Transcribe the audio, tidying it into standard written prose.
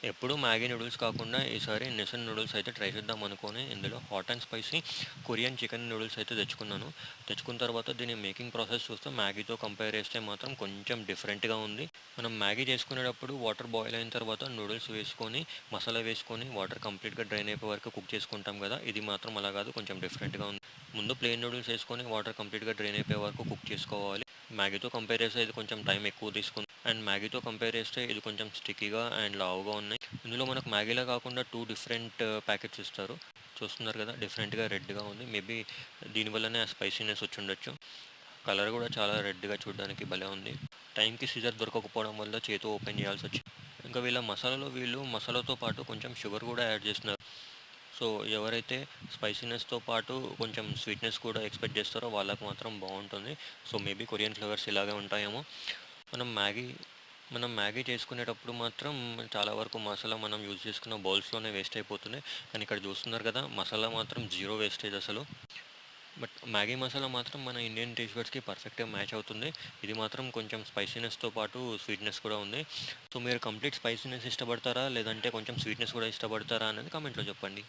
ఎప్పుడు Maggi noodles కాకుండా ఈసారి నిసన్ నూడిల్స్ అయితే ట్రై చేద్దాం అనుకోని ఇందులో hot and spicy Korean chicken noodles అయితే తెచ్చుకున్నాను. తెచ్చుకున్న తర్వాత దీని మేకింగ్ ప్రాసెస్ చూస్తే మ్యాగీతో కంపేర్ చేస్తే మాత్రం కొంచెం డిఫరెంట్‌గా ఉంది. మనం మ్యాగీ చేసుకునేటప్పుడు వాటర్ బాయిల్ అయిన తర్వాత నూడిల్స్ వేసుకొని, మసాలా వేసుకొని, వాటర్ కంప్లీట్‌గా డ్రైన్ అయిపోయే వరకు కుక్ చేసుకుంటాం కదా! ఇది మాత్రం అలా కాదు, కొంచెం డిఫరెంట్‌గా ఉంది. ముందు ప్లెయిన్ నూడిల్స్ వేసుకొని వాటర్ కంప్లీట్‌గా డ్రైన్ అయిపోయే వరకు కుక్ చేసుకోవాలి. మ్యాగీతో కంపేర్ చేస్తే ఇది కొంచెం టైం ఎక్కువ తీసుకుంది. అండ్ మ్యాగీతో కంపేర్ చేస్తే ఇది కొంచెం స్టిక్కీగా అండ్ లావుగా ఉన్నాయి. ఇందులో మనకు మ్యాగీలా కాకుండా 2 డిఫరెంట్ ప్యాకెట్స్ ఇస్తారు. చూస్తున్నారు కదా! డిఫరెంట్‌గా రెడ్‌గా ఉంది. మేబీ దీనివల్లనే ఆ స్పైసీనెస్ వచ్చుండొచ్చు. కలర్ కూడా చాలా రెడ్‌గా చూడడానికి భలే ఉంది. టైంకి సీజర్ దొరకకపోవడం వల్ల చేత్తో ఓపెన్ చేయాల్సొచ్చింది. ఇంకా వీళ్ళ మసాలాలో వీళ్ళు మసాలాతో పాటు కొంచెం షుగర్ కూడా యాడ్ చేస్తున్నారు. సో, ఎవరైతే స్పైసీనెస్‌తో పాటు కొంచెం స్వీట్‌నెస్ కూడా ఎక్స్‌పెక్ట్ చేస్తారో వాళ్ళకి మాత్రం బావుంటుంది. సో, మేబీ కొరియన్ ఫ్లేవర్స్ ఇలాగే ఉంటాయేమో! మనం మ్యాగీ మనం మ్యాగీ చేసుకునేటప్పుడు మాత్రం చాలా వరకు మసాలా మనం యూజ్ చేసుకున్న బౌల్స్‌లోనే వేస్ట్ అయిపోతుంది. కానీ ఇక్కడ చూస్తున్నారు కదా! మసాలా మాత్రం జీరో వేస్టేజ్ అసలు. బట్ మ్యాగీ మసాలా మాత్రం మన ఇండియన్ టేస్ట్ బడ్స్‌కి పర్ఫెక్ట్‌గా మ్యాచ్ అవుతుంది. ఇది మాత్రం కొంచెం స్పైసీనెస్‌తో పాటు స్వీట్‌నెస్ కూడా ఉంది. సో, మీరు కంప్లీట్ స్పైసీనెస్ ఇష్టపడతారా? లేదంటే కొంచెం స్వీట్‌నెస్ కూడా ఇష్టపడతారా అనేది కామెంట్‌లో చెప్పండి.